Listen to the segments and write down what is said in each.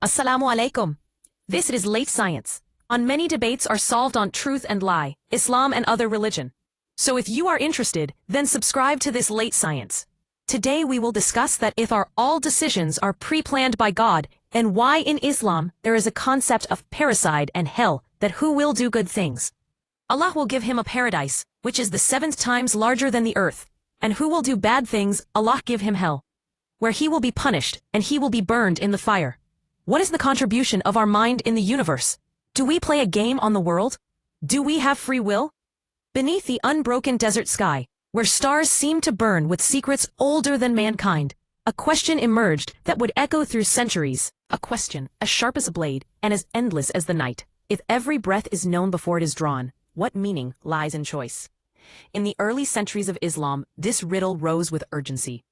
Assalamu alaikum. This is late science. On many debates are solved on truth and lie, Islam and other religion. So if you are interested, then subscribe to this late science. Today we will discuss that if all decisions are pre-planned by God, and why in Islam there is a concept of parricide and hell, that who will do good things. Allah will give him a paradise, which is the 7 times larger than the earth, and who will do bad things, Allah give him hell, where he will be punished, and he will be burned in the fire. What is the contribution of our mind in the universe? Do we play a game on the world? Do we have free will? Beneath the unbroken desert sky, where stars seem to burn with secrets older than mankind, a question emerged that would echo through centuries, a question as sharp as a blade and as endless as the night. If every breath is known before it is drawn, what meaning lies in choice? In the early centuries of Islam, this riddle rose with urgency.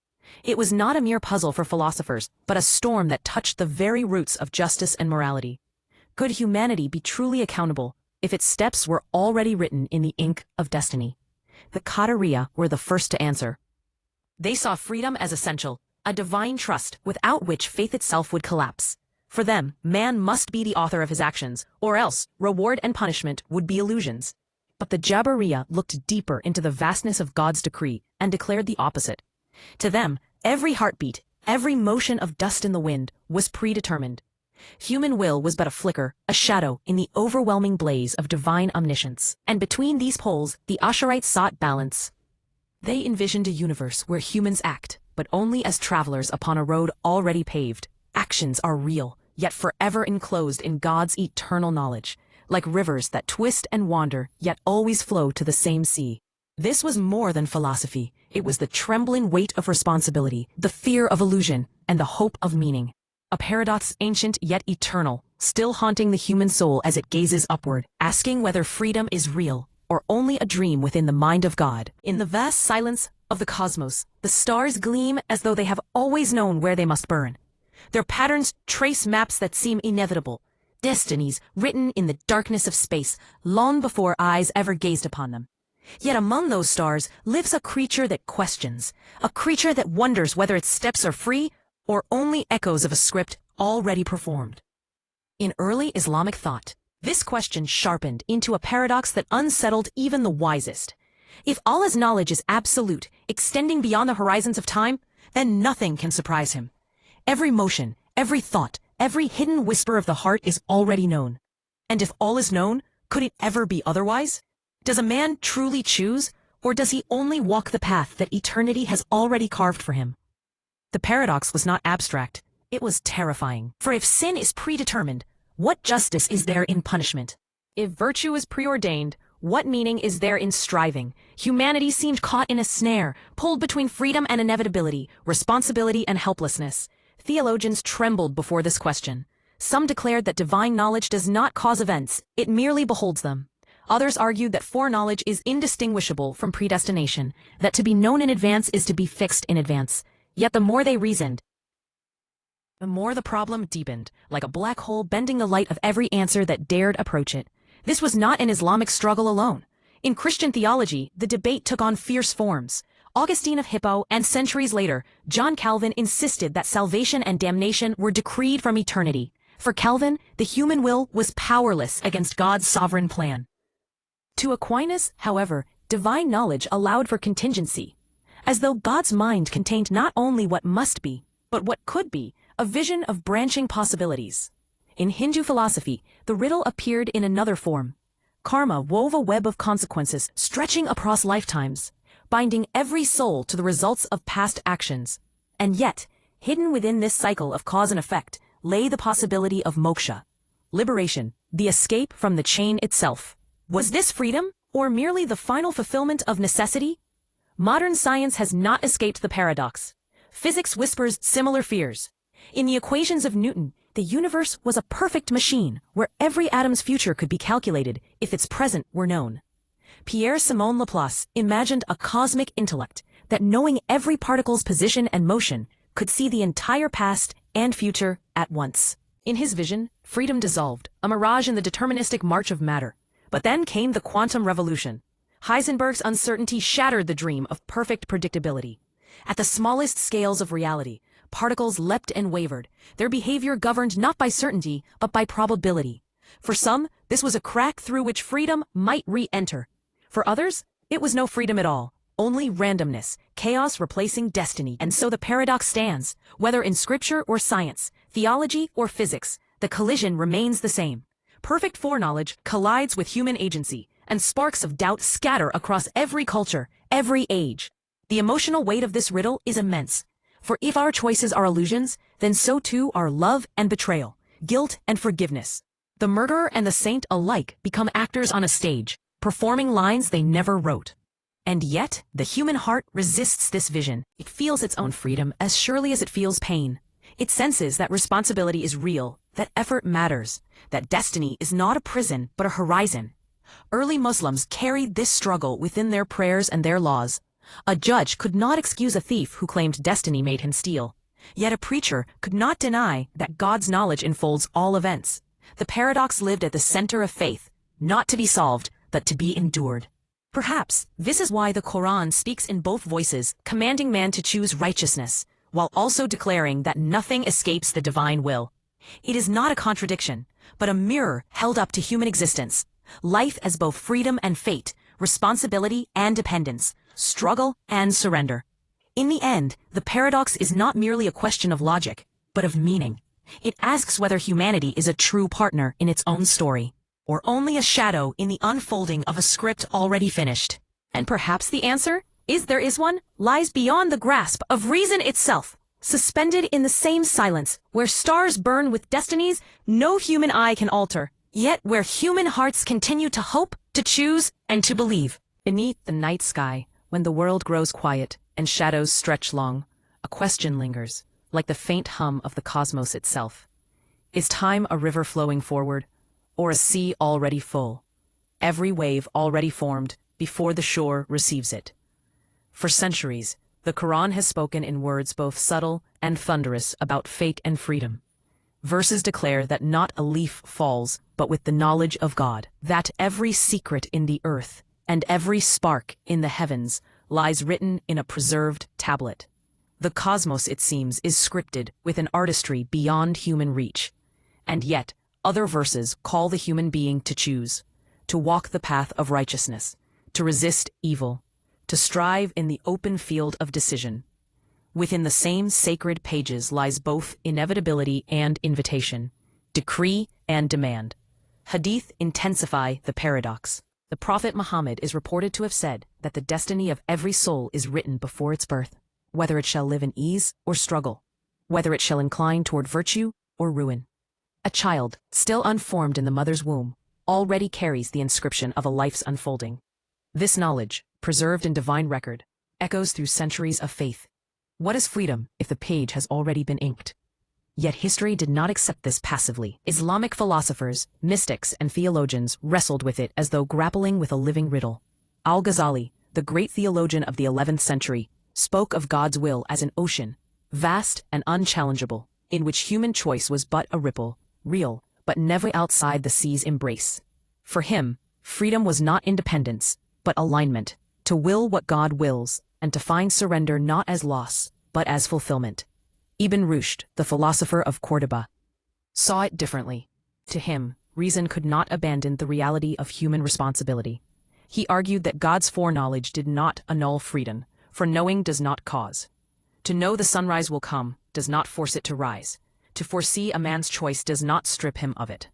It was not a mere puzzle for philosophers, but a storm that touched the very roots of justice and morality. Could humanity be truly accountable if its steps were already written in the ink of destiny? The Qadr were the first to answer. They saw freedom as essential, a divine trust without which faith itself would collapse. For them, man must be the author of his actions, or else reward and punishment would be illusions. But the Jabariya looked deeper into the vastness of God's decree and declared the opposite. To them, every heartbeat, every motion of dust in the wind was predetermined. Human will was but a flicker, a shadow in the overwhelming blaze of divine omniscience. And between these poles, the Asharites sought balance. They envisioned a universe where humans act, but only as travelers upon a road already paved. Actions are real, yet forever enclosed in God's eternal knowledge, like rivers that twist and wander, yet always flow to the same sea. This was more than philosophy. It was the trembling weight of responsibility, the fear of illusion, and the hope of meaning. A paradox ancient yet eternal, still haunting the human soul as it gazes upward, asking whether freedom is real, or only a dream within the mind of God. In the vast silence of the cosmos, the stars gleam as though they have always known where they must burn. Their patterns trace maps that seem inevitable, destinies written in the darkness of space, long before eyes ever gazed upon them. Yet among those stars lives a creature that questions, a creature that wonders whether its steps are free or only echoes of a script already performed. In early Islamic thought, this question sharpened into a paradox that unsettled even the wisest. If Allah's knowledge is absolute, extending beyond the horizons of time, then nothing can surprise him. Every motion, every thought, every hidden whisper of the heart is already known. And if all is known, could it ever be otherwise? Does a man truly choose, or does he only walk the path that eternity has already carved for him? The paradox was not abstract, it was terrifying. For if sin is predetermined, what justice is there in punishment? If virtue is preordained, what meaning is there in striving? Humanity seemed caught in a snare, pulled between freedom and inevitability, responsibility and helplessness. Theologians trembled before this question. Some declared that divine knowledge does not cause events, it merely beholds them. Others argued that foreknowledge is indistinguishable from predestination, that to be known in advance is to be fixed in advance. Yet the more they reasoned, the more the problem deepened, like a black hole bending the light of every answer that dared approach it. This was not an Islamic struggle alone. In Christian theology, the debate took on fierce forms. Augustine of Hippo, and centuries later, John Calvin insisted that salvation and damnation were decreed from eternity. For Calvin, the human will was powerless against God's sovereign plan. To Aquinas, however, divine knowledge allowed for contingency, as though God's mind contained not only what must be, but what could be, a vision of branching possibilities. In Hindu philosophy, the riddle appeared in another form. Karma wove a web of consequences stretching across lifetimes, binding every soul to the results of past actions. And yet, hidden within this cycle of cause and effect, lay the possibility of moksha, liberation, the escape from the chain itself. Was this freedom, or merely the final fulfillment of necessity? Modern science has not escaped the paradox. Physics whispers similar fears. In the equations of Newton, the universe was a perfect machine where every atom's future could be calculated if its present were known. Pierre-Simon Laplace imagined a cosmic intellect that, knowing every particle's position and motion, could see the entire past and future at once. In his vision, freedom dissolved, a mirage in the deterministic march of matter. But then came the quantum revolution. Heisenberg's uncertainty shattered the dream of perfect predictability. At the smallest scales of reality, particles leapt and wavered, their behavior governed not by certainty, but by probability. For some, this was a crack through which freedom might re-enter. For others, it was no freedom at all, only randomness, chaos replacing destiny. And so the paradox stands, whether in scripture or science, theology or physics, the collision remains the same. Perfect foreknowledge collides with human agency, and sparks of doubt scatter across every culture, every age. The emotional weight of this riddle is immense. For if our choices are illusions, then so too are love and betrayal, guilt and forgiveness. The murderer and the saint alike become actors on a stage, performing lines they never wrote. And yet, the human heart resists this vision. It feels its own freedom as surely as it feels pain. It senses that responsibility is real, that effort matters, that destiny is not a prison but a horizon. Early Muslims carried this struggle within their prayers and their laws. A judge could not excuse a thief who claimed destiny made him steal. Yet a preacher could not deny that God's knowledge enfolds all events. The paradox lived at the center of faith, not to be solved, but to be endured. Perhaps this is why the Qur'an speaks in both voices, commanding man to choose righteousness, while also declaring that nothing escapes the divine will. It is not a contradiction, but a mirror held up to human existence. Life as both freedom and fate, responsibility and dependence, struggle and surrender. In the end, the paradox is not merely a question of logic, but of meaning. It asks whether humanity is a true partner in its own story, or only a shadow in the unfolding of a script already finished. And perhaps the answer, there is one, lies beyond the grasp of reason itself, suspended in the same silence, where stars burn with destinies no human eye can alter, yet where human hearts continue to hope, to choose, and to believe. Beneath the night sky, when the world grows quiet and shadows stretch long, a question lingers, like the faint hum of the cosmos itself. Is time a river flowing forward, or a sea already full, every wave already formed before the shore receives it? For centuries, the Qur'an has spoken in words both subtle and thunderous about fate and freedom. Verses declare that not a leaf falls but with the knowledge of God, that every secret in the earth and every spark in the heavens lies written in a preserved tablet. The cosmos, it seems, is scripted with an artistry beyond human reach. And yet, other verses call the human being to choose, to walk the path of righteousness, to resist evil, to strive in the open field of decision. Within the same sacred pages lies both inevitability and invitation, decree and demand. Hadith intensify the paradox. The Prophet Muhammad is reported to have said that the destiny of every soul is written before its birth, whether it shall live in ease or struggle, whether it shall incline toward virtue or ruin. A child, still unformed in the mother's womb, already carries the inscription of a life's unfolding. This knowledge, preserved in divine record, echoes through centuries of faith. What is freedom if the page has already been inked? Yet history did not accept this passively. Islamic philosophers, mystics, and theologians wrestled with it as though grappling with a living riddle. Al-Ghazali, the great theologian of the 11th century, spoke of God's will as an ocean, vast and unchallengeable, in which human choice was but a ripple, real, but never outside the sea's embrace. For him, freedom was not independence, but alignment, to will what God wills, and to find surrender not as loss, but as fulfillment. Ibn Rushd, the philosopher of Córdoba, saw it differently. To him, reason could not abandon the reality of human responsibility. He argued that God's foreknowledge did not annul freedom, for knowing does not cause. To know the sunrise will come does not force it to rise. To foresee a man's choice does not strip him of it.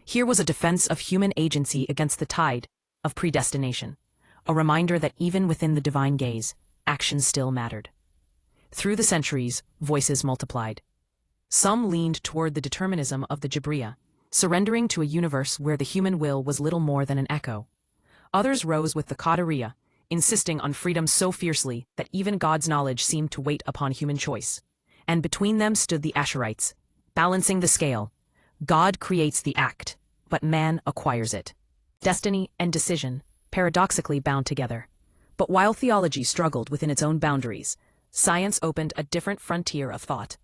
Here was a defense of human agency against the tide of predestination, a reminder that even within the divine gaze, action still mattered. Through the centuries, voices multiplied. Some leaned toward the determinism of the Jabriya, surrendering to a universe where the human will was little more than an echo. Others rose with the Qadriyya, insisting on freedom so fiercely that even God's knowledge seemed to wait upon human choice. And between them stood the Ash'arites, balancing the scale. God creates the act, but man acquires it. Destiny and decision, paradoxically bound together. But while theology struggled within its own boundaries, science opened a different frontier of thought.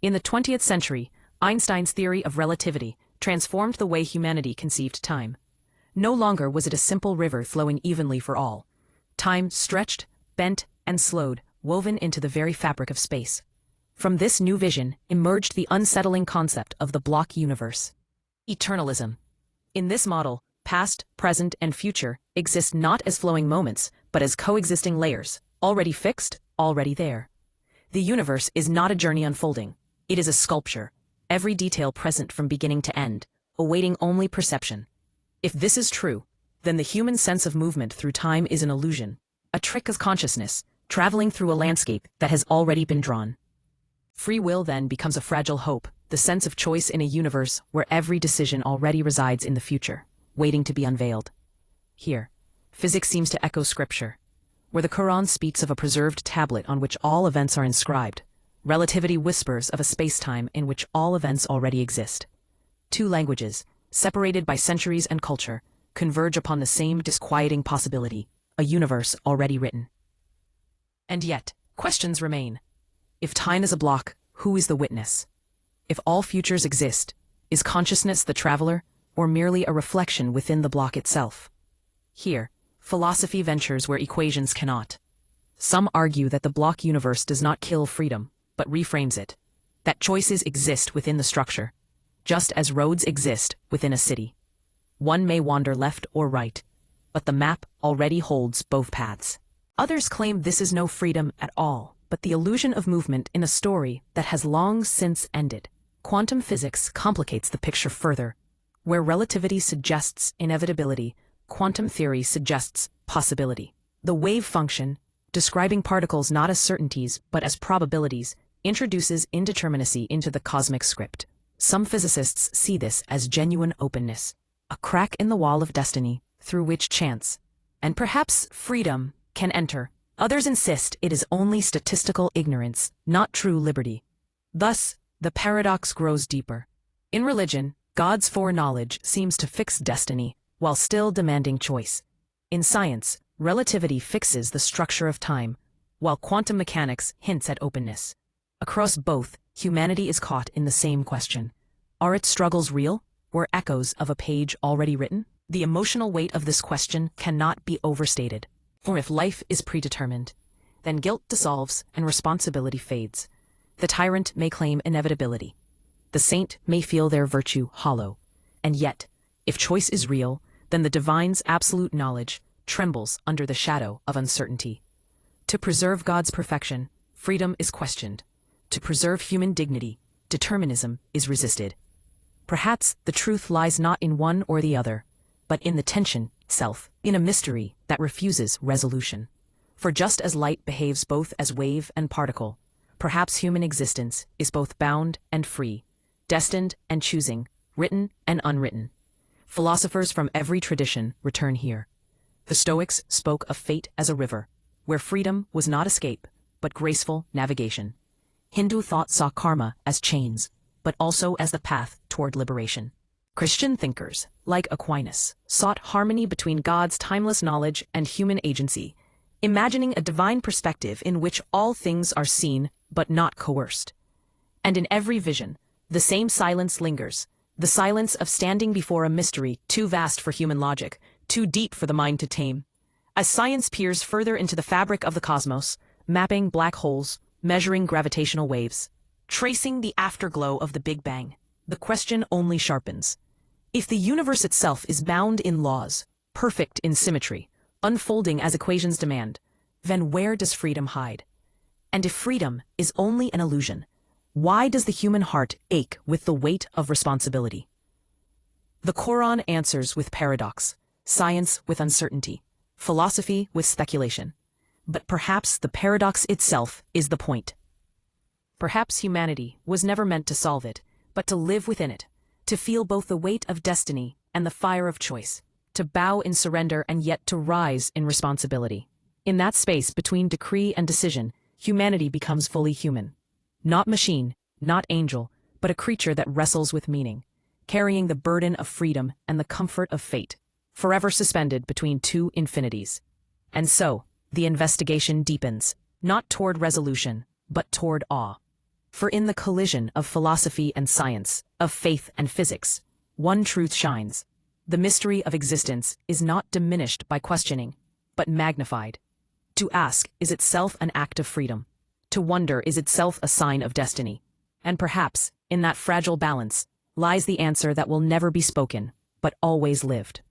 In the 20th century, Einstein's theory of relativity transformed the way humanity conceived time. No longer was it a simple river flowing evenly for all. Time stretched, bent, and slowed, woven into the very fabric of space. From this new vision emerged the unsettling concept of the block universe. Eternalism. In this model, past, present, and future exist not as flowing moments, but as coexisting layers, already fixed, already there. The universe is not a journey unfolding. It is a sculpture, every detail present from beginning to end, awaiting only perception. If this is true, then the human sense of movement through time is an illusion, a trick of consciousness, traveling through a landscape that has already been drawn. Free will then becomes a fragile hope, the sense of choice in a universe where every decision already resides in the future, waiting to be unveiled. Here, physics seems to echo scripture. Where the Qur'an speaks of a preserved tablet on which all events are inscribed, relativity whispers of a space-time in which all events already exist. Two languages, separated by centuries and culture, converge upon the same disquieting possibility, a universe already written. And yet, questions remain. If time is a block, who is the witness? If all futures exist, is consciousness the traveler, or merely a reflection within the block itself? Here, philosophy ventures where equations cannot. Some argue that the block universe does not kill freedom, but reframes it, that choices exist within the structure, just as roads exist within a city. One may wander left or right, but the map already holds both paths. Others claim this is no freedom at all, but the illusion of movement in a story that has long since ended. Quantum physics complicates the picture further. Where relativity suggests inevitability, quantum theory suggests possibility. The wave function, describing particles not as certainties but as probabilities, introduces indeterminacy into the cosmic script. Some physicists see this as genuine openness, a crack in the wall of destiny through which chance, and perhaps freedom, can enter. Others insist it is only statistical ignorance, not true liberty. Thus, the paradox grows deeper. In religion, God's foreknowledge seems to fix destiny, while still demanding choice. In science, relativity fixes the structure of time, while quantum mechanics hints at openness. Across both, humanity is caught in the same question. Are its struggles real, or echoes of a page already written? The emotional weight of this question cannot be overstated. For if life is predetermined, then guilt dissolves and responsibility fades. The tyrant may claim inevitability. The saint may feel their virtue hollow. And yet, if choice is real, then the divine's absolute knowledge trembles under the shadow of uncertainty. To preserve God's perfection, freedom is questioned. To preserve human dignity, determinism is resisted. Perhaps the truth lies not in one or the other, but in the tension itself, in a mystery that refuses resolution. For just as light behaves both as wave and particle, perhaps human existence is both bound and free, destined and choosing, written and unwritten. Philosophers from every tradition return here. The Stoics spoke of fate as a river, where freedom was not escape, but graceful navigation. Hindu thought saw karma as chains, but also as the path toward liberation. Christian thinkers, like Aquinas, sought harmony between God's timeless knowledge and human agency, imagining a divine perspective in which all things are seen but not coerced. And in every vision, the same silence lingers, the silence of standing before a mystery too vast for human logic, too deep for the mind to tame. As science peers further into the fabric of the cosmos, mapping black holes, measuring gravitational waves, tracing the afterglow of the Big Bang, the question only sharpens. If the universe itself is bound in laws, perfect in symmetry, unfolding as equations demand, then where does freedom hide? And if freedom is only an illusion, why does the human heart ache with the weight of responsibility? The Qur'an answers with paradox, science with uncertainty, philosophy with speculation. But perhaps the paradox itself is the point. Perhaps humanity was never meant to solve it, but to live within it, to feel both the weight of destiny and the fire of choice, to bow in surrender and yet to rise in responsibility. In that space between decree and decision, humanity becomes fully human. Not machine, not angel, but a creature that wrestles with meaning, carrying the burden of freedom and the comfort of fate, forever suspended between two infinities. And so, the investigation deepens, not toward resolution, but toward awe. For in the collision of philosophy and science, of faith and physics, one truth shines. The mystery of existence is not diminished by questioning, but magnified. To ask is itself an act of freedom. To wonder is itself a sign of destiny. And perhaps, in that fragile balance, lies the answer that will never be spoken, but always lived.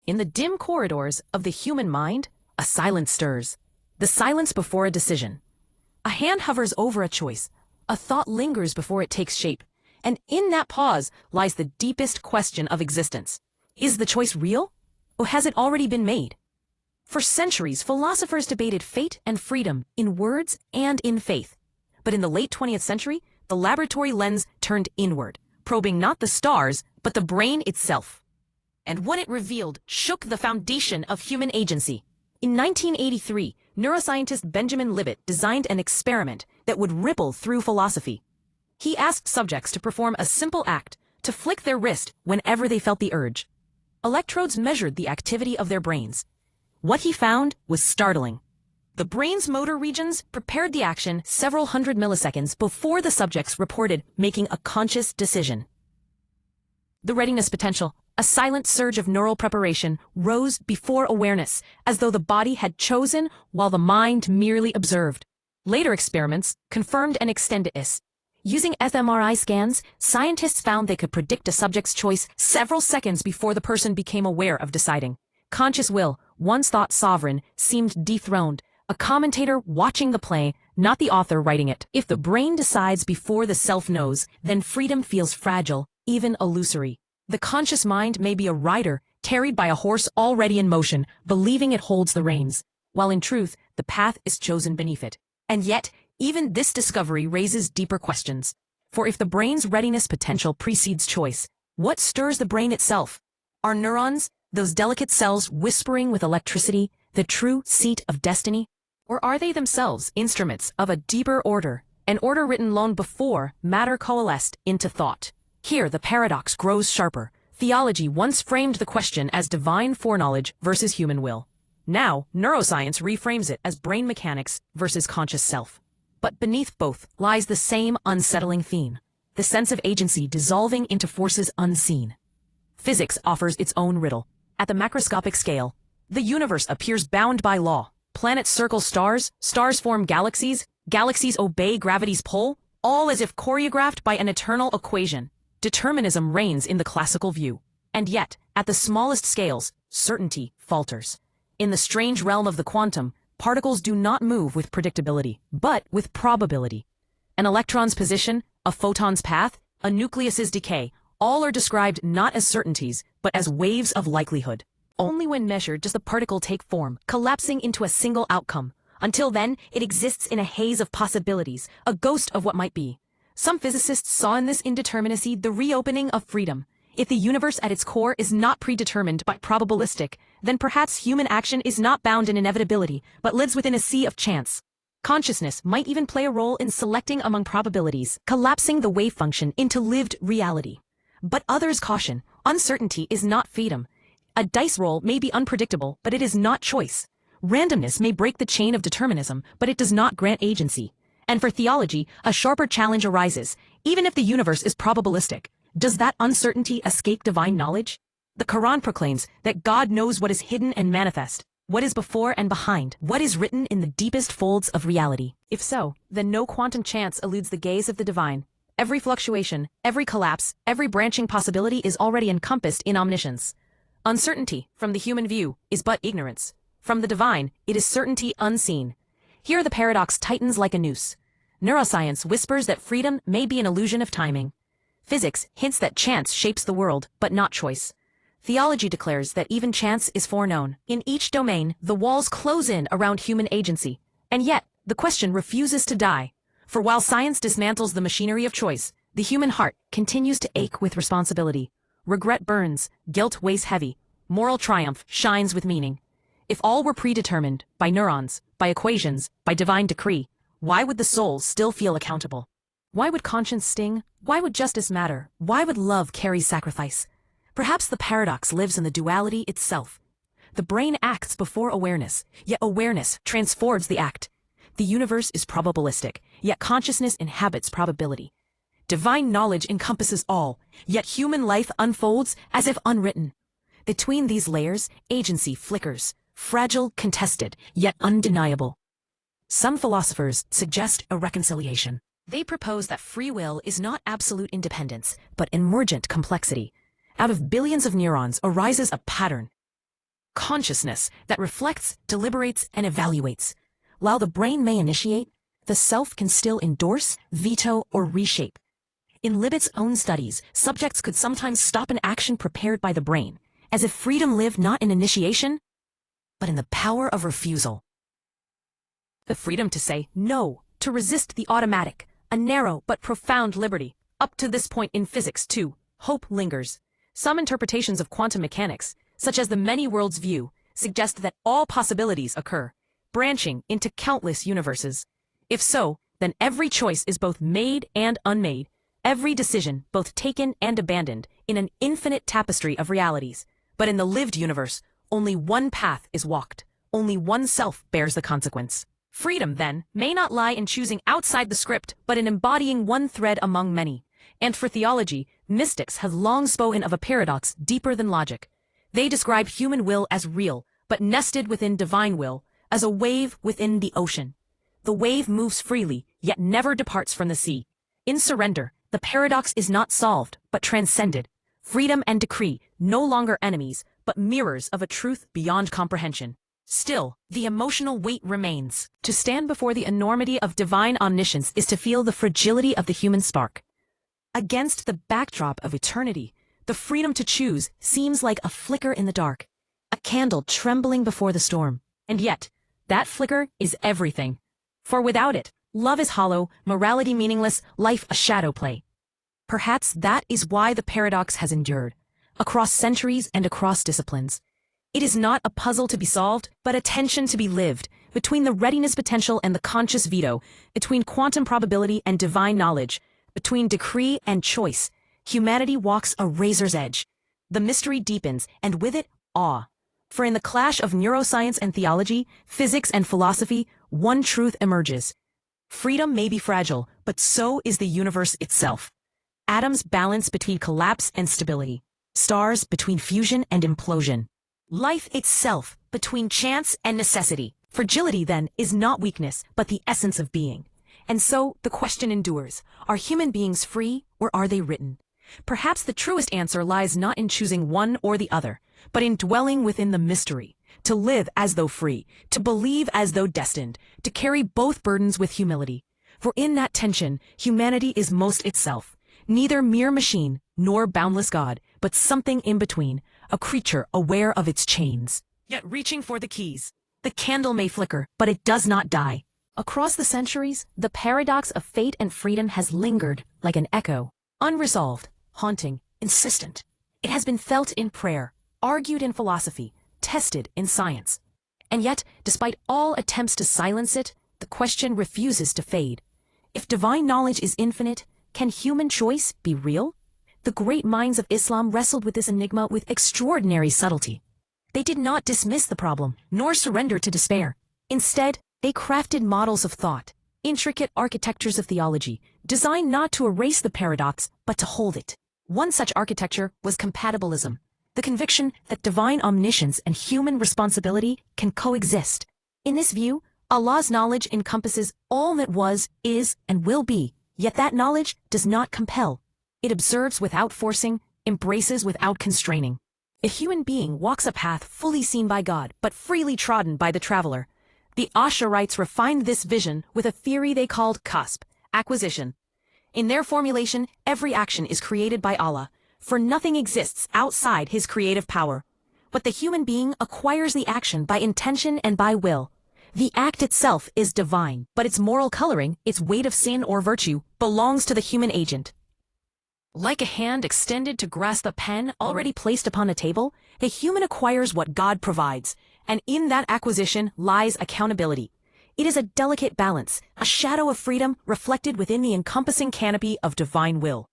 In the dim corridors of the human mind, a silence stirs. The silence before a decision. A hand hovers over a choice. A thought lingers before it takes shape. And in that pause lies the deepest question of existence. Is the choice real? Or has it already been made? For centuries, philosophers debated fate and freedom in words and in faith. But in the late 20th century, the laboratory lens turned inward, probing not the stars, but the brain itself. And what it revealed shook the foundation of human agency. In 1983, neuroscientist Benjamin Libet designed an experiment that would ripple through philosophy. He asked subjects to perform a simple act, to flick their wrist whenever they felt the urge. Electrodes measured the activity of their brains. What he found was startling. The brain's motor regions prepared the action several hundred milliseconds before the subjects reported making a conscious decision. The readiness potential, a silent surge of neural preparation, rose before awareness, as though the body had chosen while the mind merely observed. Later experiments confirmed and extended this. Using fMRI scans, scientists found they could predict a subject's choice several seconds before the person became aware of deciding. Conscious will, once thought sovereign, seemed dethroned, a commentator watching the play, not the author writing it. If the brain decides before the self knows, then freedom feels fragile, even illusory. The conscious mind may be a rider, carried by a horse already in motion, believing it holds the reins, while in truth, the path is chosen beneath it. And yet, even this discovery raises deeper questions. For if the brain's readiness potential precedes choice, what stirs the brain itself? Are neurons, those delicate cells whispering with electricity, the true seat of destiny? Or are they themselves instruments of a deeper order, an order written long before matter coalesced into thought? Here the paradox grows sharper. Theology once framed the question as divine foreknowledge versus human will. Now, neuroscience reframes it as brain mechanics versus conscious self. But beneath both lies the same unsettling theme, the sense of agency dissolving into forces unseen. Physics offers its own riddle. At the macroscopic scale, the universe appears bound by law. Planets circle stars, stars form galaxies, galaxies obey gravity's pull, all as if choreographed by an eternal equation. Determinism reigns in the classical view. And yet, at the smallest scales, certainty falters. In the strange realm of the quantum, particles do not move with predictability, but with probability. An electron's position, a photon's path, a nucleus's decay, all are described not as certainties, but as waves of likelihood. Only when measured does the particle take form, collapsing into a single outcome. Until then, it exists in a haze of possibilities, a ghost of what might be. Some physicists saw in this indeterminacy the reopening of freedom. If the universe at its core is not predetermined but probabilistic, then perhaps human action is not bound in inevitability, but lives within a sea of chance. Consciousness might even play a role in selecting among probabilities, collapsing the wave function into lived reality. But others caution, uncertainty is not freedom. A dice roll may be unpredictable, but it is not choice. Randomness may break the chain of determinism, but it does not grant agency. And for theology, a sharper challenge arises. Even if the universe is probabilistic, does that uncertainty escape divine knowledge? The Qur'an proclaims that God knows what is hidden and manifest, what is before and behind, what is written in the deepest folds of reality. If so, then no quantum chance eludes the gaze of the divine. Every fluctuation, every collapse, every branching possibility is already encompassed in omniscience. Uncertainty, from the human view, is but ignorance. From the divine, it is certainty unseen. Here the paradox tightens like a noose. Neuroscience whispers that freedom may be an illusion of timing. Physics hints that chance shapes the world, but not choice. Theology declares that even chance is foreknown. In each domain, the walls close in around human agency. And yet, the question refuses to die. For while science dismantles the machinery of choice, the human heart continues to ache with responsibility. Regret burns, guilt weighs heavy, moral triumph shines with meaning. If all were predetermined, by neurons, by equations, by divine decree, why would the soul still feel accountable? Why would conscience sting? Why would justice matter? Why would love carry sacrifice? Perhaps the paradox lives in the duality itself. The brain acts before awareness, yet awareness transforms the act. The universe is probabilistic, yet consciousness inhabits probability. Divine knowledge encompasses all, yet human life unfolds as if unwritten. Between these layers, agency flickers, fragile, contested, yet undeniable. Some philosophers suggest a reconciliation. They propose that free will is not absolute independence, but emergent complexity. Out of billions of neurons arises a pattern, consciousness that reflects, deliberates, and evaluates. While the brain may initiate, the self can still endorse, veto, or reshape. In Libet's own studies, subjects could sometimes stop an action prepared by the brain, as if freedom lived not in initiation, but in the power of refusal. The freedom to say no, to resist the automatic, a narrow but profound liberty. Up to this point in physics, too, hope lingers. Some interpretations of quantum mechanics, such as the many worlds view, suggest that all possibilities occur, branching into countless universes. If so, then every choice is both made and unmade, every decision both taken and abandoned in an infinite tapestry of realities. But in the lived universe, only one path is walked, only one self bears the consequence. Freedom, then, may not lie in choosing outside the script, but in embodying one thread among many. And for theology, mystics have long spoken of a paradox deeper than logic. They describe human will as real, but nested within divine will, as a wave within the ocean. The wave moves freely, yet never departs from the sea. In surrender, the paradox is not solved, but transcended. Freedom and decree, no longer enemies, but mirrors of a truth beyond comprehension. Still, the emotional weight remains. To stand before the enormity of divine omniscience is to feel the fragility of the human spark. Against the backdrop of eternity, the freedom to choose seems like a flicker in the dark, a candle trembling before the storm. And yet, that flicker is everything. For without it, love is hollow, morality meaningless, life a shadow play. Perhaps that is why the paradox has endured, across centuries and across disciplines. It is not a puzzle to be solved, but a tension to be lived, between the readiness potential and the conscious veto, between quantum probability and divine knowledge, between decree and choice. Humanity walks a razor's edge. The mystery deepens, and with it, awe. For in the clash of neuroscience and theology, physics and philosophy, one truth emerges. Freedom may be fragile, but so is the universe itself. Atoms balance between collapse and stability. Stars between fusion and implosion. Life itself between chance and necessity. Fragility, then, is not weakness, but the essence of being. And so, the question endures, are human beings free, or are they written? Perhaps the truest answer lies not in choosing one or the other, but in dwelling within the mystery, to live as though free, to believe as though destined, to carry both burdens with humility. For in that tension, humanity is most itself, neither mere machine, nor boundless God, but something in between, a creature aware of its chains, yet reaching for the keys. The candle may flicker, but it does not die. Across the centuries, the paradox of fate and freedom has lingered like an echo, unresolved, haunting, insistent. It has been felt in prayer, argued in philosophy, tested in science. And yet, despite all attempts to silence it, the question refuses to fade. If divine knowledge is infinite, can human choice be real? The great minds of Islam wrestled with this enigma with extraordinary subtlety. They did not dismiss the problem, nor surrender to despair. Instead, they crafted models of thought, intricate architectures of theology, designed not to erase the paradox, but to hold it. One such architecture was compatibilism, the conviction that divine omniscience and human responsibility can coexist. In this view, Allah's knowledge encompasses all that was, is, and will be, yet that knowledge does not compel. It observes without forcing, embraces without constraining. A human being walks a path fully seen by God, but freely trodden by the traveler. The Ash'arites refined this vision with a theory they called kasb, acquisition. In their formulation, every action is created by Allah, for nothing exists outside His creative power. But the human being acquires the action by intention and by will. The act itself is divine, but its moral coloring, its weight of sin or virtue, belongs to the human agent. Like a hand extended to grasp a pen already placed upon a table, the human acquires what God provides, and in that acquisition lies accountability. It is a delicate balance, a shadow of freedom reflected within the encompassing canopy of divine will.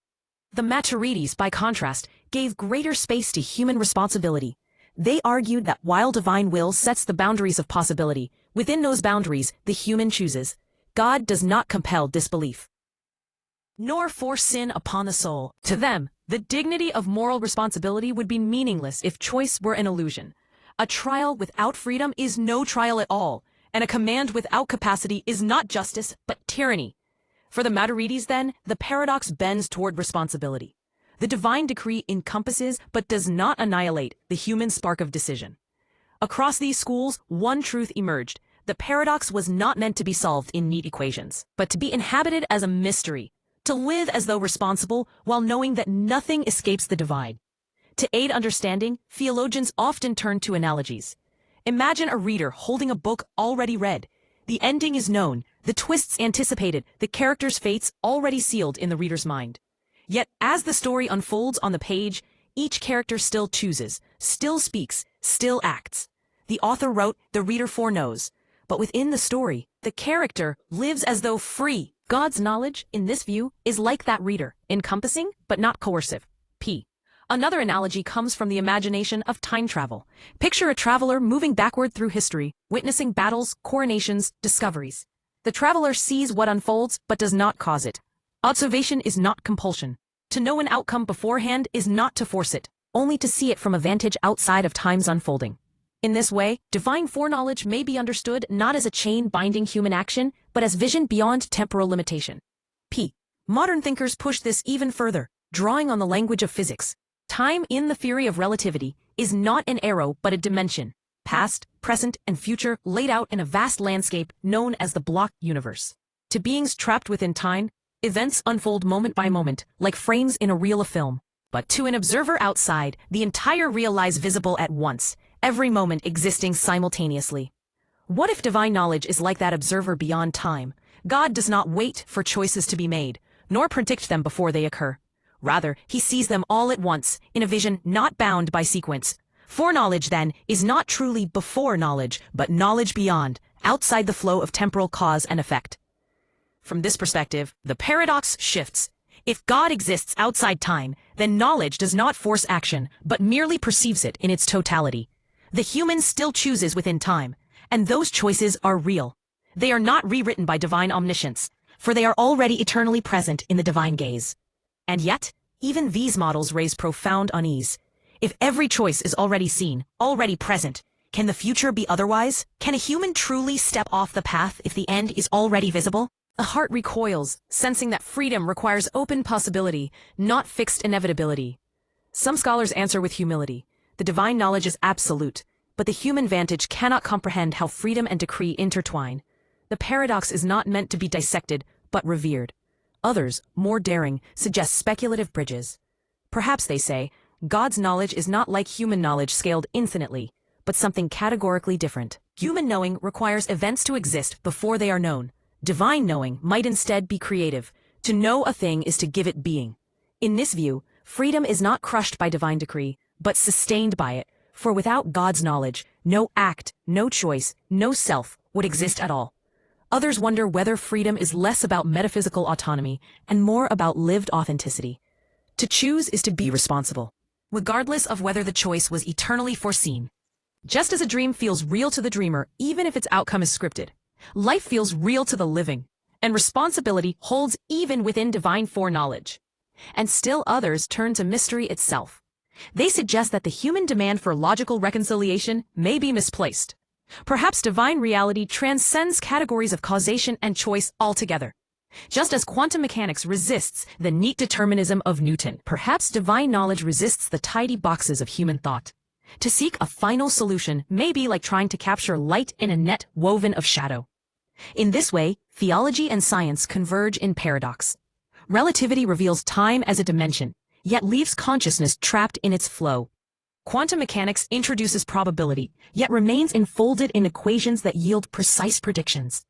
The Maturides, by contrast, gave greater space to human responsibility. They argued that while divine will sets the boundaries of possibility, within those boundaries the human chooses. God does not compel disbelief, nor force sin upon the soul. To them, the dignity of moral responsibility would be meaningless if choice were an illusion. A trial without freedom is no trial at all, and a command without capacity is not justice, but tyranny. For the Maturides, then, the paradox bends toward responsibility. The divine decree encompasses but does not annihilate the human spark of decision. Across these schools, one truth emerged. The paradox was not meant to be solved in neat equations, but to be inhabited as a mystery, to live as though responsible while knowing that nothing escapes the divine. To aid understanding, theologians often turn to analogies. Imagine a reader holding a book already read. The ending is known, the twists anticipated, the characters' fates already sealed in the reader's mind. Yet, as the story unfolds on the page, each character still chooses, still speaks, still acts. The author wrote, the reader foreknows. But within the story, the character lives as though free. God's knowledge, in this view, is like that reader, encompassing but not coercive. P. Another analogy comes from the imagination of time travel. Picture a traveler moving backward through history, witnessing battles, coronations, discoveries. The traveler sees what unfolds but does not cause it. Observation is not compulsion. To know an outcome beforehand is not to force it, only to see it from a vantage outside of time's unfolding. In this way, divine foreknowledge may be understood not as a chain binding human action, but as vision beyond temporal limitation. P. Modern thinkers push this even further, drawing on the language of physics. Time in the theory of relativity is not an arrow but a dimension, past, present, and future laid out in a vast landscape known as the block universe. To beings trapped within time, events unfold moment by moment, like frames in a reel of film. But to an observer outside, the entire reel lies visible at once, every moment existing simultaneously. What if divine knowledge is like that observer beyond time? God does not wait for choices to be made, nor predict them before they occur. Rather, he sees them all at once, in a vision not bound by sequence. Foreknowledge, then, is not truly before knowledge, but knowledge beyond, outside the flow of temporal cause and effect. From this perspective, the paradox shifts. If God exists outside time, then knowledge does not force action, but merely perceives it in its totality. The human still chooses within time, and those choices are real. They are not rewritten by divine omniscience, for they are already eternally present in the divine gaze. And yet, even these models raise profound unease. If every choice is already seen, already present, can the future be otherwise? Can a human truly step off the path if the end is already visible? The heart recoils, sensing that freedom requires open possibility, not fixed inevitability. Some scholars answer with humility. The divine knowledge is absolute, but the human vantage cannot comprehend how freedom and decree intertwine. The paradox is not meant to be dissected, but revered. Others, more daring, suggest speculative bridges. Perhaps, they say, God's knowledge is not like human knowledge scaled infinitely, but something categorically different. Human knowing requires events to exist before they are known. Divine knowing might instead be creative. To know a thing is to give it being. In this view, freedom is not crushed by divine decree, but sustained by it, for without God's knowledge, no act, no choice, no self would exist at all. Others wonder whether freedom is less about metaphysical autonomy and more about lived authenticity. To choose is to be responsible, regardless of whether the choice was eternally foreseen. Just as a dream feels real to the dreamer, even if its outcome is scripted, life feels real to the living, and responsibility holds even within divine foreknowledge. And still others turn to mystery itself. They suggest that the human demand for logical reconciliation may be misplaced. Perhaps divine reality transcends categories of causation and choice altogether. Just as quantum mechanics resists the neat determinism of Newton, perhaps divine knowledge resists the tidy boxes of human thought. To seek a final solution may be like trying to capture light in a net woven of shadow. In this way, theology and science converge in paradox. Relativity reveals time as a dimension, yet leaves consciousness trapped in its flow. Quantum mechanics introduces probability, yet remains enfolded in equations that yield precise predictions.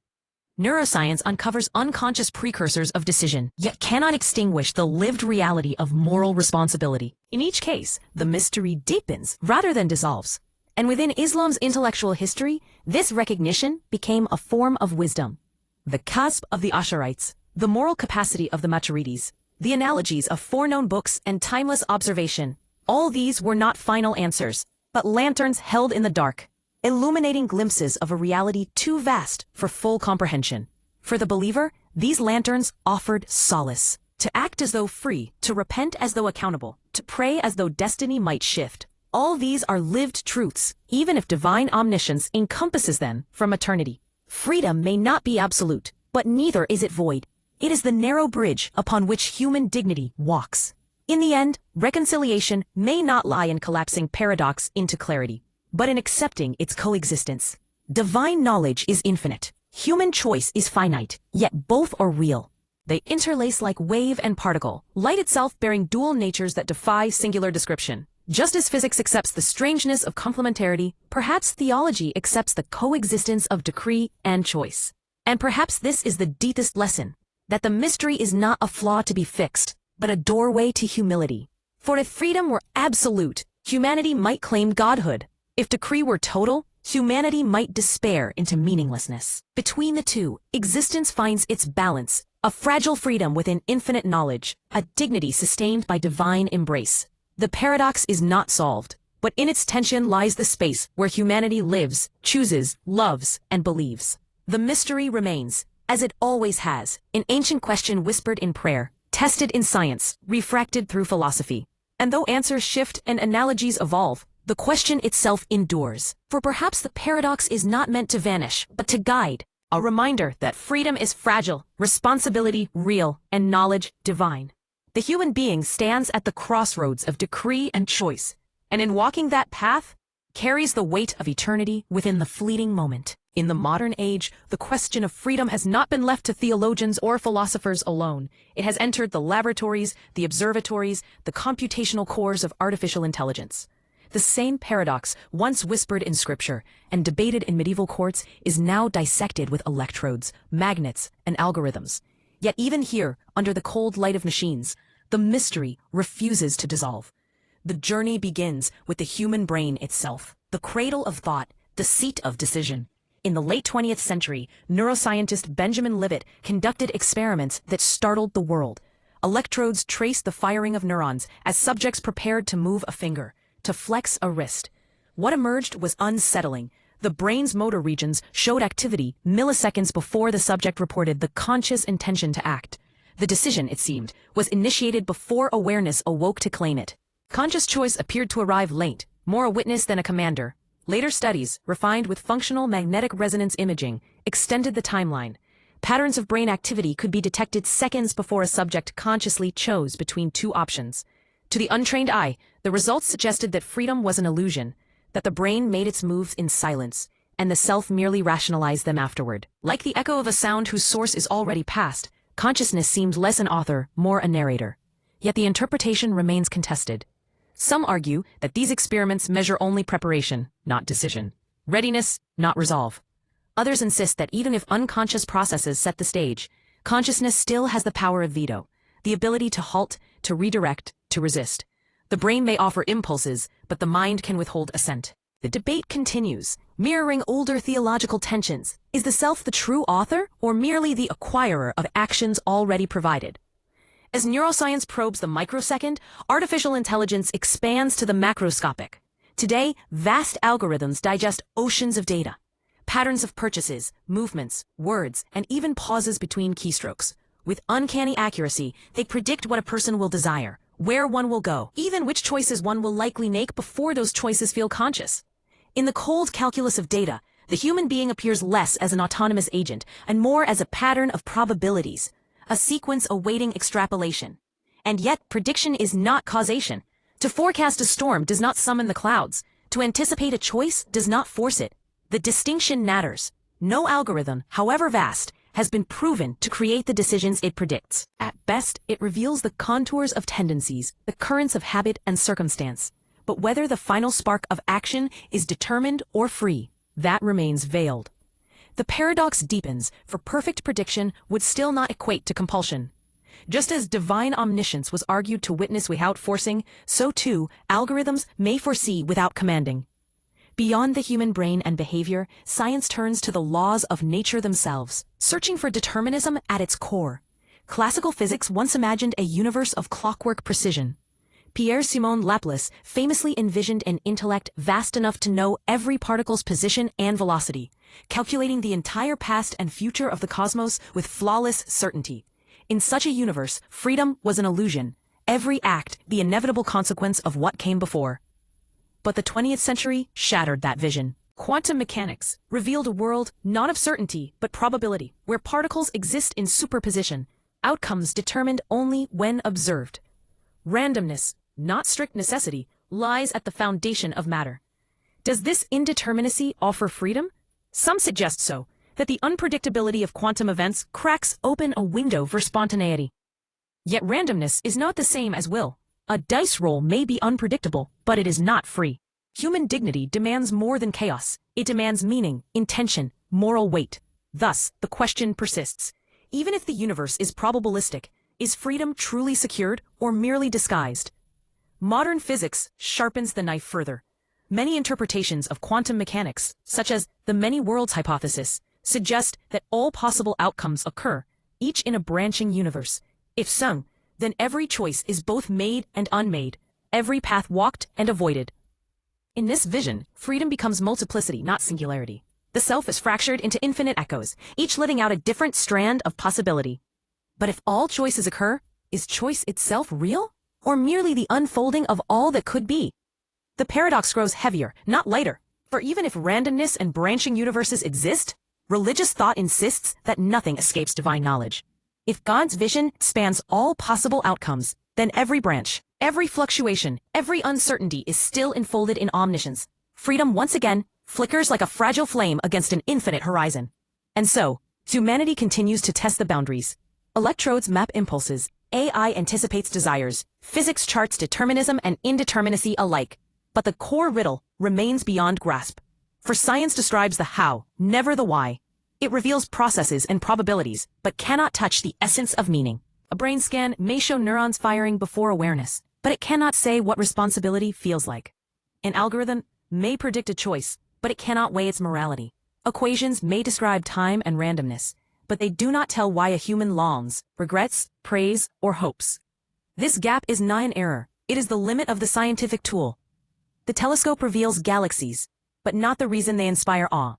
Neuroscience uncovers unconscious precursors of decision, yet cannot extinguish the lived reality of moral responsibility. In each case, the mystery deepens rather than dissolves. And within Islam's intellectual history, this recognition became a form of wisdom. The kasb of the Ash'arites, the moral capacity of the Maturides, the analogies of foreknown books and timeless observation, all these were not final answers, but lanterns held in the dark, illuminating glimpses of a reality too vast for full comprehension. For the believer, these lanterns offered solace, to act as though free, to repent as though accountable, to pray as though destiny might shift. All these are lived truths, even if divine omniscience encompasses them from eternity. Freedom may not be absolute, but neither is it void. It is the narrow bridge upon which human dignity walks. In the end, reconciliation may not lie in collapsing paradox into clarity, but in accepting its coexistence. Divine knowledge is infinite. Human choice is finite, yet both are real. They interlace like wave and particle, light itself bearing dual natures that defy singular description. Just as physics accepts the strangeness of complementarity, perhaps theology accepts the coexistence of decree and choice. And perhaps this is the deepest lesson, that the mystery is not a flaw to be fixed, but a doorway to humility. For if freedom were absolute, humanity might claim godhood. If decree were total, humanity might despair into meaninglessness. Between the two, existence finds its balance, a fragile freedom within infinite knowledge, a dignity sustained by divine embrace. The paradox is not solved, but in its tension lies the space where humanity lives, chooses, loves, and believes. The mystery remains, as it always has, an ancient question whispered in prayer, tested in science, refracted through philosophy. And though answers shift and analogies evolve, the question itself endures. For perhaps the paradox is not meant to vanish, but to guide. A reminder that freedom is fragile, responsibility real, and knowledge divine. The human being stands at the crossroads of decree and choice, and in walking that path, carries the weight of eternity within the fleeting moment. In the modern age, the question of freedom has not been left to theologians or philosophers alone. It has entered the laboratories, the observatories, the computational cores of artificial intelligence. The same paradox, once whispered in scripture and debated in medieval courts, is now dissected with electrodes, magnets, and algorithms. Yet even here, under the cold light of machines, the mystery refuses to dissolve. The journey begins with the human brain itself, the cradle of thought, the seat of decision. In the late 20th century, neuroscientist Benjamin Libet conducted experiments that startled the world. Electrodes traced the firing of neurons as subjects prepared to move a finger, to flex a wrist. What emerged was unsettling. The brain's motor regions showed activity milliseconds before the subject reported the conscious intention to act. The decision, it seemed, was initiated before awareness awoke to claim it. Conscious choice appeared to arrive late, more a witness than a commander. Later studies, refined with functional magnetic resonance imaging, extended the timeline. Patterns of brain activity could be detected seconds before a subject consciously chose between two options. To the untrained eye, the results suggested that freedom was an illusion, that the brain made its moves in silence, and the self merely rationalized them afterward. Like the echo of a sound whose source is already past, consciousness seemed less an author, more a narrator. Yet the interpretation remains contested. Some argue that these experiments measure only preparation, not decision. Readiness, not resolve. Others insist that even if unconscious processes set the stage, consciousness still has the power of veto, the ability to halt, to redirect, to resist. The brain may offer impulses, but the mind can withhold assent. The debate continues, mirroring older theological tensions. Is the self the true author, or merely the acquirer of actions already provided? As neuroscience probes the microsecond, artificial intelligence expands to the macroscopic. Today, vast algorithms digest oceans of data. Patterns of purchases, movements, words, and even pauses between keystrokes. With uncanny accuracy, they predict what a person will desire, where one will go, even which choices one will likely make before those choices feel conscious. In the cold calculus of data, the human being appears less as an autonomous agent and more as a pattern of probabilities, a sequence awaiting extrapolation. And yet, prediction is not causation. To forecast a storm does not summon the clouds. To anticipate a choice does not force it. The distinction matters. No algorithm, however vast, has been proven to create the decisions it predicts. At best, it reveals the contours of tendencies, the currents of habit and circumstance. But whether the final spark of action is determined or free, that remains veiled. The paradox deepens, for perfect prediction would still not equate to compulsion. Just as divine omniscience was argued to witness without forcing, so too, algorithms may foresee without commanding. Beyond the human brain and behavior, science turns to the laws of nature themselves, searching for determinism at its core. Classical physics once imagined a universe of clockwork precision. Pierre-Simon Laplace famously envisioned an intellect vast enough to know every particle's position and velocity, calculating the entire past and future of the cosmos with flawless certainty. In such a universe, freedom was an illusion, every act the inevitable consequence of what came before. But the 20th century shattered that vision. Quantum mechanics revealed a world not of certainty but probability, where particles exist in superposition, outcomes determined only when observed. Randomness, not strict necessity, lies at the foundation of matter. Does this indeterminacy offer freedom? Some suggest so, that the unpredictability of quantum events cracks open a window for spontaneity. Yet randomness is not the same as will. A dice roll may be unpredictable, but it is not free. Human dignity demands more than chaos. It demands meaning, intention, moral weight. Thus, the question persists. Even if the universe is probabilistic, is freedom truly secured or merely disguised? Modern physics sharpens the knife further. Many interpretations of quantum mechanics, such as the many worlds hypothesis, suggest that all possible outcomes occur, each in a branching universe. If so, then every choice is both made and unmade, every path walked and avoided. In this vision, freedom becomes multiplicity, not singularity. The self is fractured into infinite echoes, each letting out a different strand of possibility. But if all choices occur, is choice itself real? Or merely the unfolding of all that could be? The paradox grows heavier, not lighter. For even if randomness and branching universes exist, religious thought insists that nothing escapes divine knowledge. If God's vision spans all possible outcomes, then every branch, every fluctuation, every uncertainty is still enfolded in omniscience. Freedom once again flickers like a fragile flame against an infinite horizon. And so, humanity continues to test the boundaries. Electrodes map impulses, AI anticipates desires, physics charts determinism and indeterminacy alike. But the core riddle remains beyond grasp. For science describes the how, never the why. It reveals processes and probabilities, but cannot touch the essence of meaning. A brain scan may show neurons firing before awareness, but it cannot say what responsibility feels like. An algorithm may predict a choice, but it cannot weigh its morality. Equations may describe time and randomness, but they do not tell why a human longs, regrets, prays, or hopes. This gap is not an error. It is the limit of the scientific tool. The telescope reveals galaxies, but not the reason they inspire awe.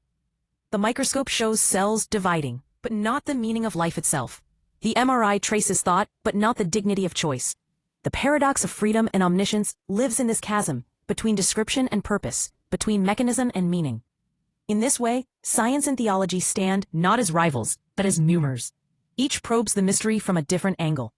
The microscope shows cells dividing, but not the meaning of life itself. The MRI traces thought, but not the dignity of choice. The paradox of freedom and omniscience lives in this chasm, between description and purpose, between mechanism and meaning. In this way, science and theology stand not as rivals, but as mirrors. Each probes the mystery from a different angle.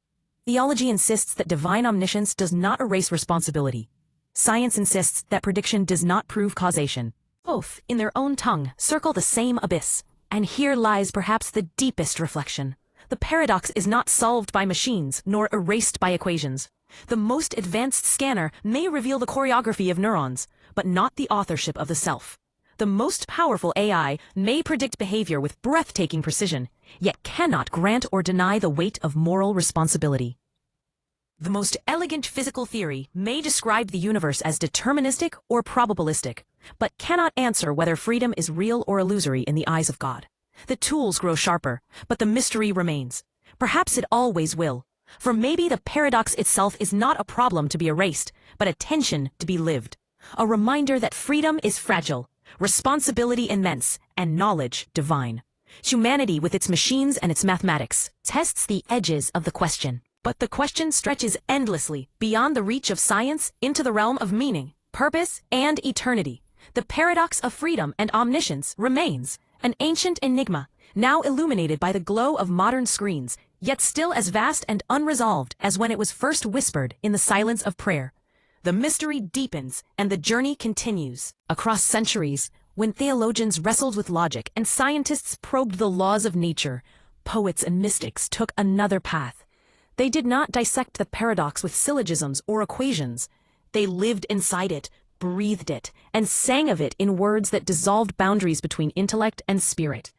Theology insists that divine omniscience does not erase responsibility. Science insists that prediction does not prove causation. Both, in their own tongue, circle the same abyss. And here lies perhaps the deepest reflection. The paradox is not solved by machines, nor erased by equations. The most advanced scanner may reveal the choreography of neurons, but not the authorship of the self. The most powerful AI may predict behavior with breathtaking precision, yet cannot grant or deny the weight of moral responsibility. The most elegant physical theory may describe the universe as deterministic or probabilistic, but cannot answer whether freedom is real or illusory in the eyes of God. The tools grow sharper, but the mystery remains. Perhaps it always will. For maybe the paradox itself is not a problem to be erased, but a tension to be lived. A reminder that freedom is fragile, responsibility immense, and knowledge divine. Humanity, with its machines and its mathematics, tests the edges of the question. But the question stretches endlessly, beyond the reach of science, into the realm of meaning, purpose, and eternity. The paradox of freedom and omniscience remains, an ancient enigma, now illuminated by the glow of modern screens, yet still as vast and unresolved as when it was first whispered in the silence of prayer. The mystery deepens, and the journey continues. Across centuries, when theologians wrestled with logic and scientists probed the laws of nature, poets and mystics took another path. They did not dissect the paradox with syllogisms or equations. They lived inside it, breathed it, and sang of it in words that dissolved boundaries between intellect and spirit.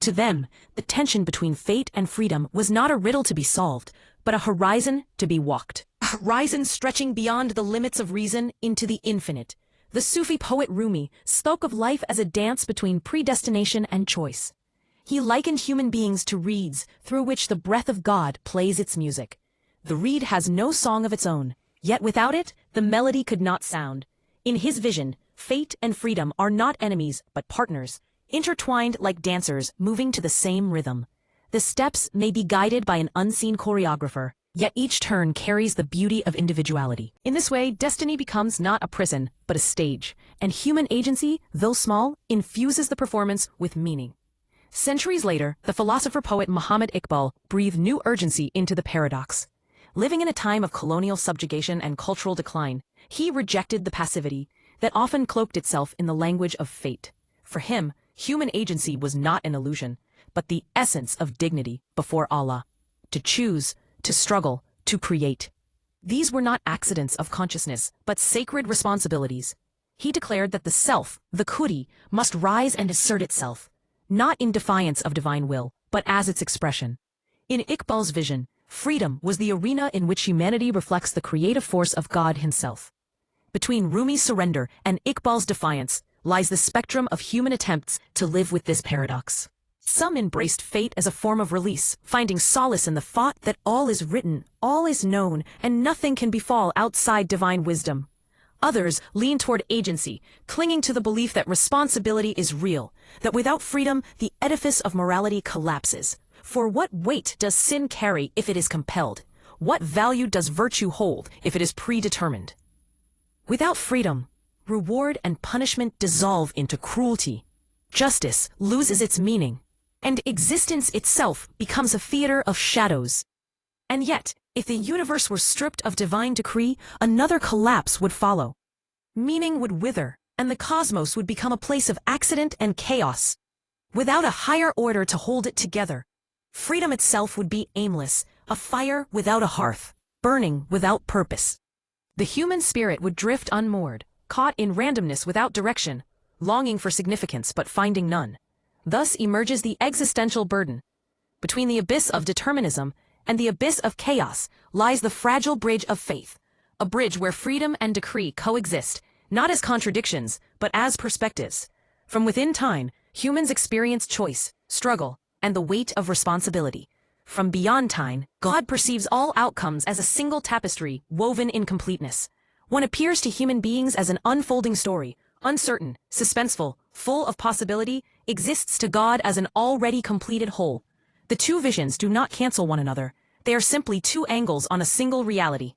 To them, the tension between fate and freedom was not a riddle to be solved, but a horizon to be walked. A horizon stretching beyond the limits of reason into the infinite. The Sufi poet Rumi spoke of life as a dance between predestination and choice. He likened human beings to reeds through which the breath of God plays its music. The reed has no song of its own, yet without it, the melody could not sound. In his vision, fate and freedom are not enemies, but partners, intertwined like dancers moving to the same rhythm. The steps may be guided by an unseen choreographer, yet each turn carries the beauty of individuality. In this way, destiny becomes not a prison, but a stage, and human agency, though small, infuses the performance with meaning. Centuries later, the philosopher-poet Muhammad Iqbal breathed new urgency into the paradox. Living in a time of colonial subjugation and cultural decline, he rejected the passivity that often cloaked itself in the language of fate. For him, human agency was not an illusion, but the essence of dignity before Allah. To choose, to struggle, to create. These were not accidents of consciousness, but sacred responsibilities. He declared that the self, the Qudsi, must rise and assert itself, not in defiance of divine will, but as its expression. In Iqbal's vision, freedom was the arena in which humanity reflects the creative force of God himself. Between Rumi's surrender and Iqbal's defiance lies the spectrum of human attempts to live with this paradox. Some embraced fate as a form of release, finding solace in the thought that all is written, all is known, and nothing can befall outside divine wisdom. Others lean toward agency, clinging to the belief that responsibility is real, that without freedom, the edifice of morality collapses. For what weight does sin carry if it is compelled? What value does virtue hold if it is predetermined? Without freedom, reward and punishment dissolve into cruelty. Justice loses its meaning, and existence itself becomes a theater of shadows. And yet, if the universe were stripped of divine decree, another collapse would follow. Meaning would wither, and the cosmos would become a place of accident and chaos. Without a higher order to hold it together, freedom itself would be aimless, a fire without a hearth, burning without purpose. The human spirit would drift unmoored, caught in randomness without direction, longing for significance but finding none. Thus emerges the existential burden. Between the abyss of determinism and the abyss of chaos lies the fragile bridge of faith, a bridge where freedom and decree coexist, not as contradictions, but as perspectives. From within time, humans experience choice, struggle, and the weight of responsibility. From beyond time, God perceives all outcomes as a single tapestry woven in completeness. One appears to human beings as an unfolding story, uncertain, suspenseful, full of possibility, exists to God as an already completed whole. The two visions do not cancel one another. They are simply two angles on a single reality.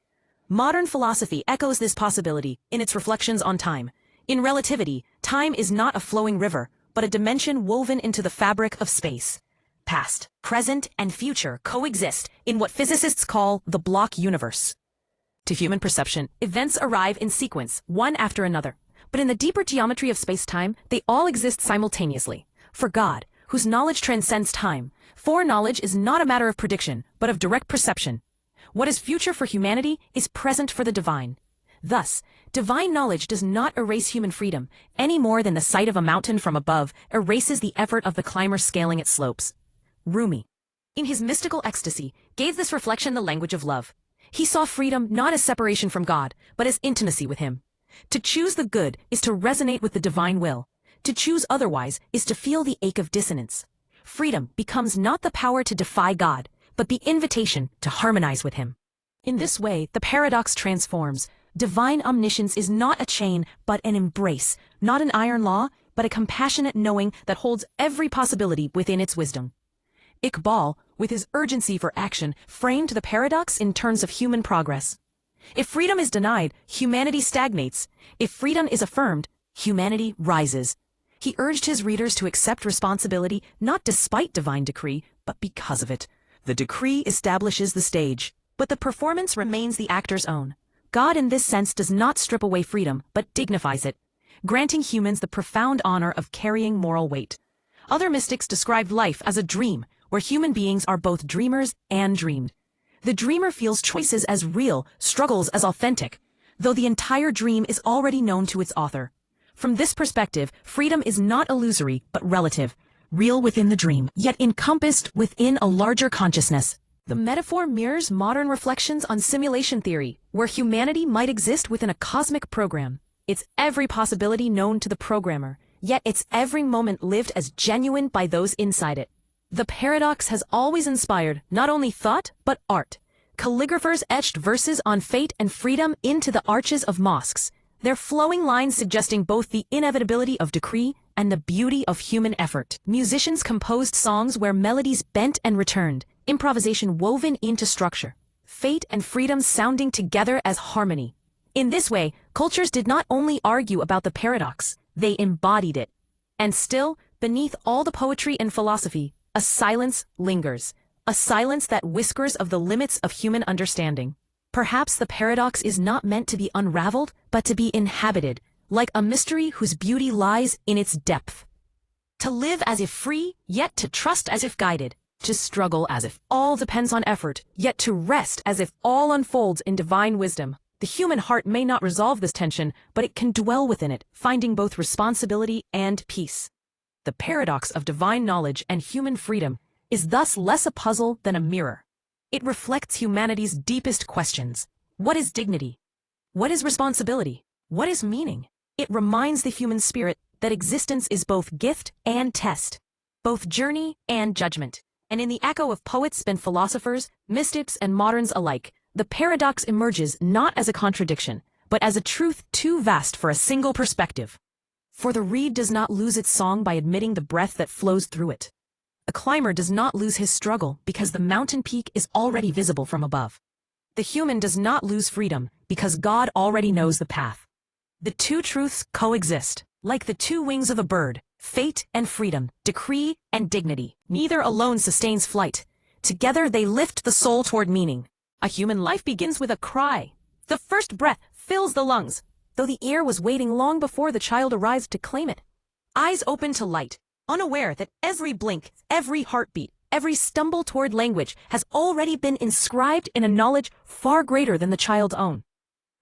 Modern philosophy echoes this possibility in its reflections on time. In relativity, time is not a flowing river, but a dimension woven into the fabric of space. Past, present, and future coexist in what physicists call the block universe. To human perception, events arrive in sequence, one after another. But in the deeper geometry of space-time, they all exist simultaneously. For God, whose knowledge transcends time, foreknowledge is not a matter of prediction, but of direct perception. What is future for humanity is present for the divine. Thus, divine knowledge does not erase human freedom, any more than the sight of a mountain from above erases the effort of the climber scaling its slopes. Rumi, in his mystical ecstasy, gave this reflection the language of love. He saw freedom not as separation from God, but as intimacy with him. To choose the good is to resonate with the divine will. To choose otherwise is to feel the ache of dissonance. Freedom becomes not the power to defy God, but the invitation to harmonize with him. In this way, the paradox transforms. Divine omniscience is not a chain, but an embrace, not an iron law, but a compassionate knowing that holds every possibility within its wisdom. Iqbal, with his urgency for action, framed the paradox in terms of human progress. If freedom is denied, humanity stagnates. If freedom is affirmed, humanity rises. He urged his readers to accept responsibility not despite divine decree, but because of it. The decree establishes the stage, but the performance remains the actor's own. God in this sense does not strip away freedom, but dignifies it, granting humans the profound honor of carrying moral weight. Other mystics described life as a dream, where human beings are both dreamers and dreamed. The dreamer feels choices as real, struggles as authentic, though the entire dream is already known to its author. From this perspective, freedom is not illusory, but relative, real within the dream, yet encompassed within a larger consciousness. The metaphor mirrors modern reflections on simulation theory, where humanity might exist within a cosmic program. It's every possibility known to the programmer, yet it's every moment lived as genuine by those inside it. The paradox has always inspired not only thought, but art. Calligraphers etched verses on fate and freedom into the arches of mosques, their flowing lines suggesting both the inevitability of decree and the beauty of human effort. Musicians composed songs where melodies bent and returned, improvisation woven into structure. fate and freedom sounding together as harmony. In this way, cultures did not only argue about the paradox, they embodied it. And still, beneath all the poetry and philosophy, a silence lingers, a silence that whispers of the limits of human understanding. Perhaps the paradox is not meant to be unraveled, but to be inhabited, like a mystery whose beauty lies in its depth. To live as if free, yet to trust as if guided. To struggle as if all depends on effort, yet to rest as if all unfolds in divine wisdom. The human heart may not resolve this tension, but it can dwell within it, finding both responsibility and peace. The paradox of divine knowledge and human freedom is thus less a puzzle than a mirror. It reflects humanity's deepest questions. What is dignity? What is responsibility? What is meaning? It reminds the human spirit that existence is both gift and test, both journey and judgment. And in the echo of poets and philosophers, mystics and moderns alike, the paradox emerges not as a contradiction, but as a truth too vast for a single perspective. For the reed does not lose its song by admitting the breath that flows through it. A climber does not lose his struggle because the mountain peak is already visible from above. The human does not lose freedom because God already knows the path. The two truths coexist, like the two wings of a bird, fate and freedom, decree and dignity. Neither alone sustains flight. Together they lift the soul toward meaning. A human life begins with a cry. The first breath fills the lungs, though the air was waiting long before the child arrived to claim it. Eyes open to light, unaware that every blink, every heartbeat, every stumble toward language has already been inscribed in a knowledge far greater than the child's own.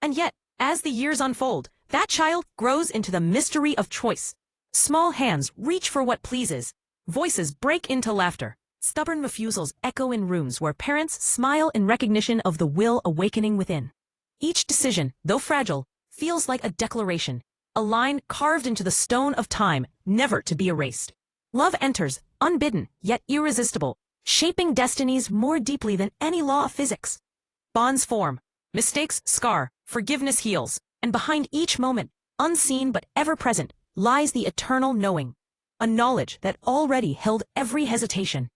And yet, as the years unfold, that child grows into the mystery of choice. Small hands reach for what pleases. Voices break into laughter. Stubborn refusals echo in rooms where parents smile in recognition of the will awakening within. Each decision, though fragile, feels like a declaration, a line carved into the stone of time, never to be erased. Love enters, unbidden, yet irresistible, shaping destinies more deeply than any law of physics. Bonds form, mistakes scar, forgiveness heals, and behind each moment, unseen but ever present, lies the eternal knowing, a knowledge that already held every hesitation,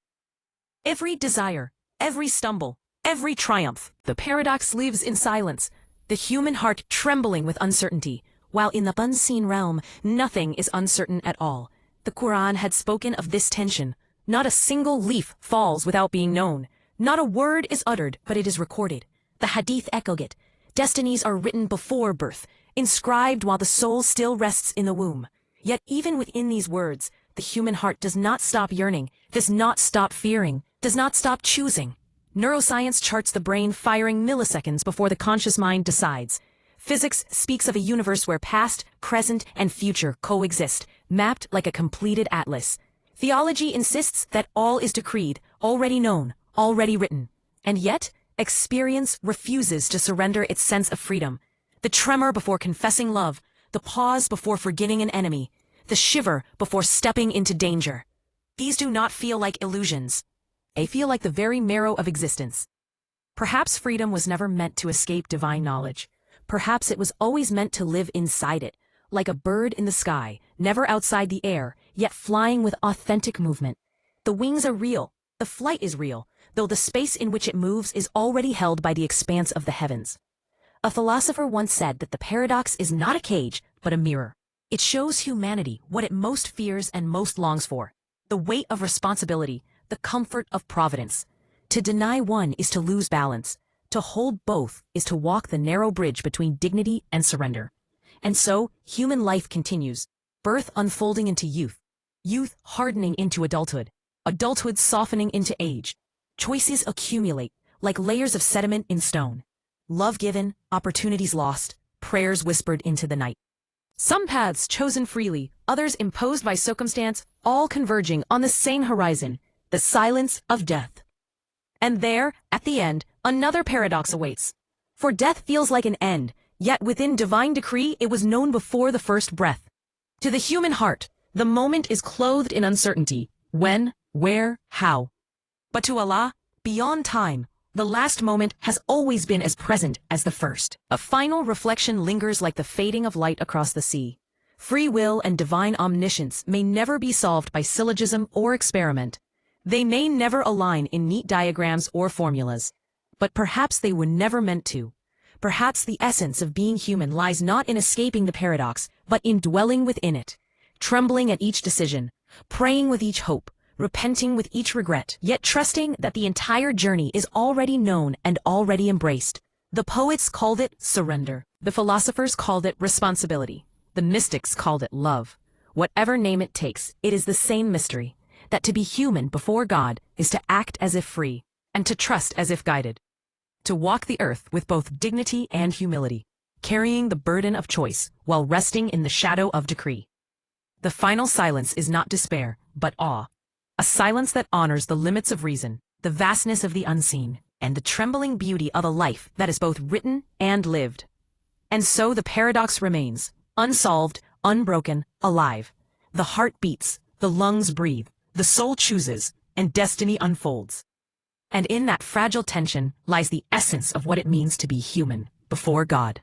every desire, every stumble, every triumph. The paradox lives in silence, the human heart trembling with uncertainty, while in the unseen realm, nothing is uncertain at all. The Qur'an had spoken of this tension. Not a single leaf falls without being known. Not a word is uttered, but it is recorded. The Hadith echoed it. Destinies are written before birth, inscribed while the soul still rests in the womb. Yet even within these words, the human heart does not stop yearning, does not stop fearing, does not stop choosing. Neuroscience charts the brain firing milliseconds before the conscious mind decides. Physics speaks of a universe where past, present, and future coexist, mapped like a completed atlas. Theology insists that all is decreed, already known, already written. And yet, experience refuses to surrender its sense of freedom. The tremor before confessing love, the pause before forgetting an enemy, the shiver before stepping into danger. These do not feel like illusions. They feel like the very marrow of existence. Perhaps freedom was never meant to escape divine knowledge. Perhaps it was always meant to live inside it, like a bird in the sky, never outside the air, yet flying with authentic movement. The wings are real, the flight is real, though the space in which it moves is already held by the expanse of the heavens. A philosopher once said that the paradox is not a cage, but a mirror. It shows humanity what it most fears and most longs for: the weight of responsibility, the comfort of providence. To deny one is to lose balance. To hold both is to walk the narrow bridge between dignity and surrender. And so, human life continues, birth unfolding into youth, youth hardening into adulthood, adulthood softening into age. Choices accumulate, like layers of sediment in stone. Love given, opportunities lost, prayers whispered into the night. Some paths chosen freely, others imposed by circumstance, all converging on the same horizon, the silence of death. And there, at the end, another paradox awaits. For death feels like an end, yet within divine decree it was known before the first breath. To the human heart, the moment is clothed in uncertainty: when, where, how. But to Allah, beyond time, the last moment has always been as present as the first. A final reflection lingers like the fading of light across the sea. Free will and divine omniscience may never be solved by syllogism or experiment. They may never align in neat diagrams or formulas. But perhaps they were never meant to. Perhaps the essence of being human lies not in escaping the paradox, but in dwelling within it, trembling at each decision, praying with each hope, repenting with each regret, yet trusting that the entire journey is already known and already embraced. The poets called it surrender. The philosophers called it responsibility. The mystics called it love. Whatever name it takes, it is the same mystery, that to be human before God is to act as if free, and to trust as if guided. To walk the earth with both dignity and humility, carrying the burden of choice while resting in the shadow of decree. The final silence is not despair, but awe. A silence that honors the limits of reason, the vastness of the unseen, and the trembling beauty of a life that is both written and lived. And so the paradox remains, unsolved, unbroken, alive. The heart beats, the lungs breathe, the soul chooses, and destiny unfolds. And in that fragile tension lies the essence of what it means to be human before God.